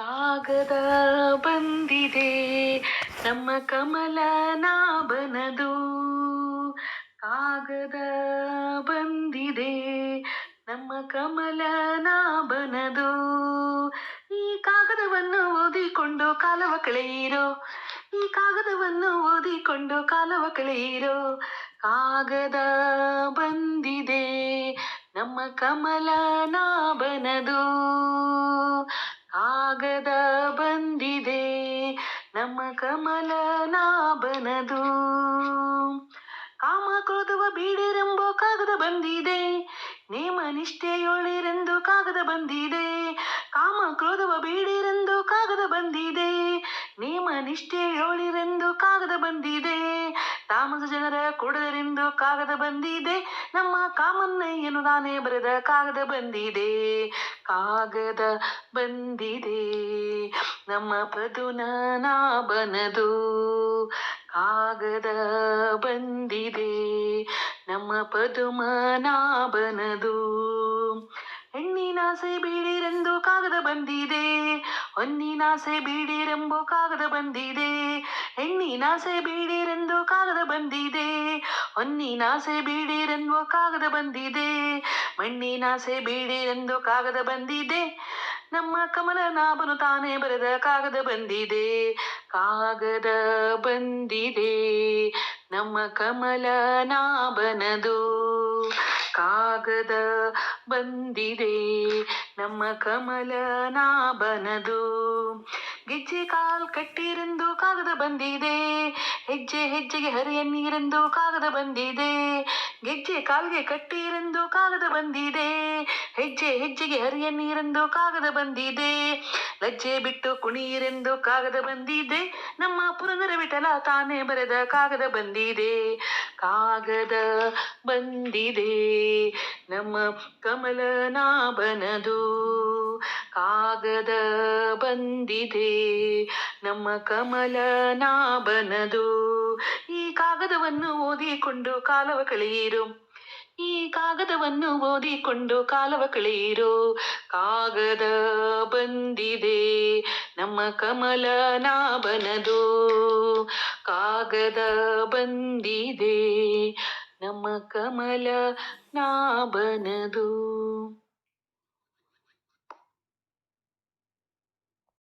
ಕಾಗದ ಬಂದಿದೆ ನಮ್ಮ ಕಮಲ ನಾಭನದು. ಕಾಗದ ಬಂದಿದೆ ನಮ್ಮ ಕಮಲ ನಾಭನದು. ಈ ಕಾಗದವನ್ನು ಓದಿಕೊಂಡು ಕಾಲವ ಕಳೆಯಿರೋ, ಈ ಕಾಗದವನ್ನು ಓದಿಕೊಂಡು ಕಾಲವ ಕಳೆಯಿರೋ. ಕಾಗದ ಬಂದಿದೆ ನಮ್ಮ ಕಮಲ ನಾಭನದು. ಕಾಗದ ಬಂದಿದೆ ನಮ್ಮ ಕಮಲ ನಾಭನದು. ಕಾಮ ಕ್ರೋಧವ ಬೀಡಿರೆಂಬೋ ಕಾಗದ ಬಂದಿದೆ, ನೇಮ ನಿಷ್ಠೆಯೊಳಿರೆಂದು ಕಾಗದ ಬಂದಿದೆ. ಕಾಮ ಕ್ರೋಧವ ಬೀಡಿರೆಂದು ಕಾಗದ ಬಂದಿದೆ, ನೇಮ ನಿಷ್ಠೆಯೊಳಿರೆಂದು ಕಾಗದ ಬಂದಿದೆ. ತಾಮಸ ಜನರ ಕೊಡರೆಂದು ಕಾಗದ ಬಂದಿದೆ, ನಮ್ಮ ಕಾಮನ್ನಯ್ಯನು ನಾನೇ ಬರೆದ ಕಾಗದ ಬಂದಿದೆ. ಕಾಗದ ಬಂದಿದೆ ನಮ್ಮ ಪದ್ಮನಾಭನದು. ಕಾಗದ ಬಂದಿದೆ ನಮ್ಮ ಪದ್ಮನಾಭನದು. ಹೆಣ್ಣಿನಾಸೆ ಬೀಡಿರೆಂದು ಕಾಗದ ಬಂದಿದೆ, ಹೊನ್ನಿನಾಸೆ ಬೀಡಿರೆಂಬೋ ಕಾಗದ ಬಂದಿದೆ. ಹೆಣ್ಣಿನಾಸೆ ಬೀಡಿರೆಂದು ಕಾಗದ ಬಂದಿದೆ, ಹೊನ್ನಿನಾಸೆ ಬೀಡಿರೆಂಬೋ ಕಾಗದ ಬಂದಿದೆ. ಮಣ್ಣಿನಾಸೆ ಬೀಡಿರೆಂದು ಕಾಗದ ಬಂದಿದೆ, ನಮ್ಮ ಕಮಲನಾಭನು ತಾನೇ ಬರೆದ ಕಾಗದ ಬಂದಿದೆ. ಕಾಗದ ಬಂದಿದೆ ನಮ್ಮ ಕಮಲನಾಭನದು. ಕಾಗದ ಬಂದಿದೆ ನಮ್ಮ ಕಮಲನಾಭನದು. ಗೆಜ್ಜೆ ಕಾಲ್ ಕಟ್ಟಿರೆಂದು ಕಾಗದ ಬಂದಿದೆ, ಹೆಜ್ಜೆ ಹೆಜ್ಜೆಗೆ ಹರಿಯ ನೀರೆಂದು ಕಾಗದ ಬಂದಿದೆ. ಗೆಜ್ಜೆ ಕಾಲ್ಗೆ ಕಟ್ಟಿರೆಂದು ಕಾಗದ ಬಂದಿದೆ, ಹೆಜ್ಜೆ ಹೆಜ್ಜೆಗೆ ಹರಿಯ ನೀರೆಂದು ಕಾಗದ ಬಂದಿದೆ. ಲಜ್ಜೆ ಬಿಟ್ಟು ಕುಣಿಯಿರೆಂದು ಕಾಗದ ಬಂದಿದೆ, ನಮ್ಮ ಪುರಂದರ ವಿಠಲ ತಾನೇ ಬರೆದ ಕಾಗದ ಬಂದಿದೆ. ಕಾಗದ ಬಂದಿದೆ ನಮ್ಮ ಕಮಲನಾಭನದು. ಕಾಗದ ಬಂದಿದೆ ನಮ್ಮ ಕಮಲನಾಭನದು. ಈ ಕಾಗದವನ್ನು ಓದಿಕೊಂಡು ಕಾಲವ ಕಳೆಯಿರೋ, ಈ ಕಾಗದವನ್ನು ಓದಿಕೊಂಡು ಕಾಲವ ಕಳೆಯಿರೋ. ಕಾಗದ ಬಂದಿದೆ ನಮ್ಮ ಕಮಲನಾಭನದು. ಕಾಗದ ಬಂದಿದೆ ನಮ್ಮ ಕಮಲನಾಭನದು.